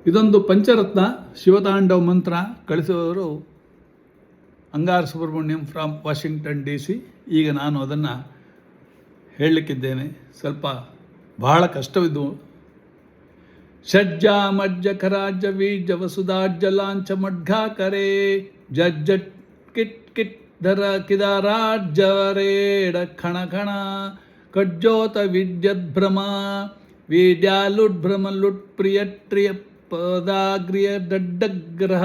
ಇದೊಂದು ಪಂಚರತ್ನ ಶಿವತಾಂಡವ ಮಂತ್ರ ಕಳಿಸುವವರು ಅಂಗಾರ Subrahmanyam from Washington DC. ಈಗ ನಾನು ಅದನ್ನು ಹೇಳಲಿಕ್ಕಿದ್ದೇನೆ. ಸ್ವಲ್ಪ ಬಹಳ ಕಷ್ಟವಿದ್ದು. ಷಡ್ಜ ಮಜ್ಜ ಖರಾಜ ವೀಜ ವಸುಧಾಜ್ಜ ಲಾಂಛ ಮಡ್ಘಾಕರೆ ಜಜ್ಜಟ್ ಕಿಟ್ ಕಿಟ್ ಧರ ಕಿದಾರಾಜ್ಜವರೇಡ ಖಣ ಖಣ ಕಜ್ಜೋತ ವಿದ್ಯದ್ಭ್ರಮ ವೀಡ್ಯಾಲುಡ್ಭ್ರಮ ಲುಟ್ ಪ್ರಿಯಟ್ರಿಯ ಪದಾಗ್ರಿಯ ದಡ್ಡಗ್ರಹ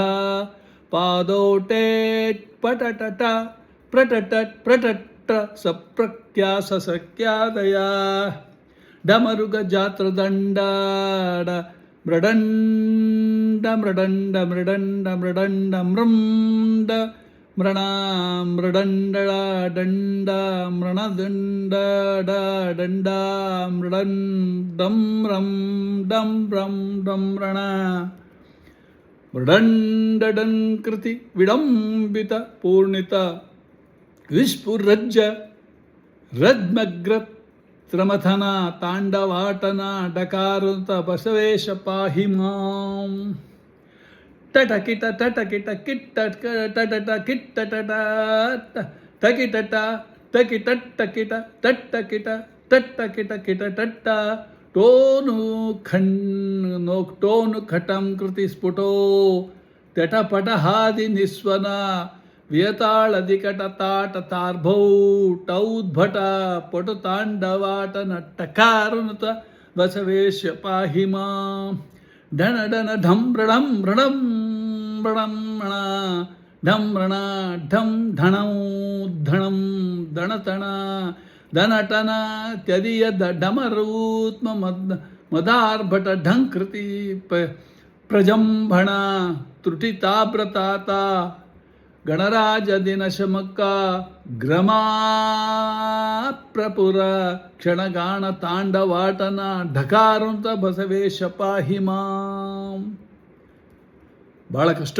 ಪಾದೋಟೇಟ್ ಪಟಟಟ ಪ್ರಟಟಟ್ ಪ್ರಟಟ್ಟ ಸಪ್ರಕ್ಯಾಸ ಸಕ್ಯಾದಯ ಡಮರುಗ ಜಾತ್ರದಂಡಾಡ ಮೃಡಂಡ ಮೃಡಂಡ ಮೃಡಂಡ ಮೃಡಂಡ ಮೃಂಡ ಮೃಣ ಮೃಡಂಡಳ ದಂಡ ಮೃಣದಂಡ ದಂಡ ಮೃಡಂ ಡಂ ರಂ ಡಂ ರಂ ಡಂ ರಣ ಮೃಡಂಡಡನ್ ಕೃತಿ ವಿಡಂಬಿತ ಪೂರ್ಣಿತ ವಿಸ್ಫುರಜ್ಜ ರದ್ಮಗ್ರತ್ ತ್ರಮಥನ ತಾಂಡವಾಟನ ಡಕಾರುತ ಬಸವೇಶ ಪಾಹಿ ಮಾಂ ಟಟಕಿಟ ಟಟಕಿಟ ಕಿಟ್ಟ ಟಟಟ ಕಿಟ್ಟಟ ಟಕಿಟಟ ಟಕಿಟಟ್ಟಕಿಟ ಟಟ್ಟಕಿಟ ಟಟ್ಟಕಿಟ ಕಿಟಟಟ್ಟ ಟೋನು ಟೋನು ಖಟಂ ಕೃತಿ ಸ್ಫುಟೋ ತಟಪಟಹಾದಿ ನಿಸ್ವನ ವಿಯತಾಳದಿಕಟ ತಾಟ ತಾರ್ಭೌ ಟೌದ್ಭಟ ಪಟು ತಾಂಡವಾಟನ ಟಕಾರುನುತ ಬಸವೇಶ ಪಾಹಿ ಮಾಂ ಢಣ ಢಣ ಢಂ ಋಣಂ ಋಣಂ ಋಣಂ ಋಣ ಢಂ ಋಣ ಢಂ ಢಣೌ ಧಣಂ ದಣತಣ ದನಟನ ತ್ಯದಿಯ ಡಮರೂತ್ಮ ಮದಾರ್ಭಟ ಢಂಕೃತಿ ಪ್ರಜಂಭಣ ತ್ರುಟಿತಾಬ್ರತಾತ ಗಣರಾಜ ದಿನ ಶಮಕ್ಕ ಗ್ರಮಾ ಪ್ರಪುರ ಕ್ಷಣಗಾಣ ತಾಂಡವಾಟನ ಢಕಾರುಂತ ಬಸವೇಶ ಪಾಹಿ ಮಾಂ. ಬಹಳ ಕಷ್ಟ.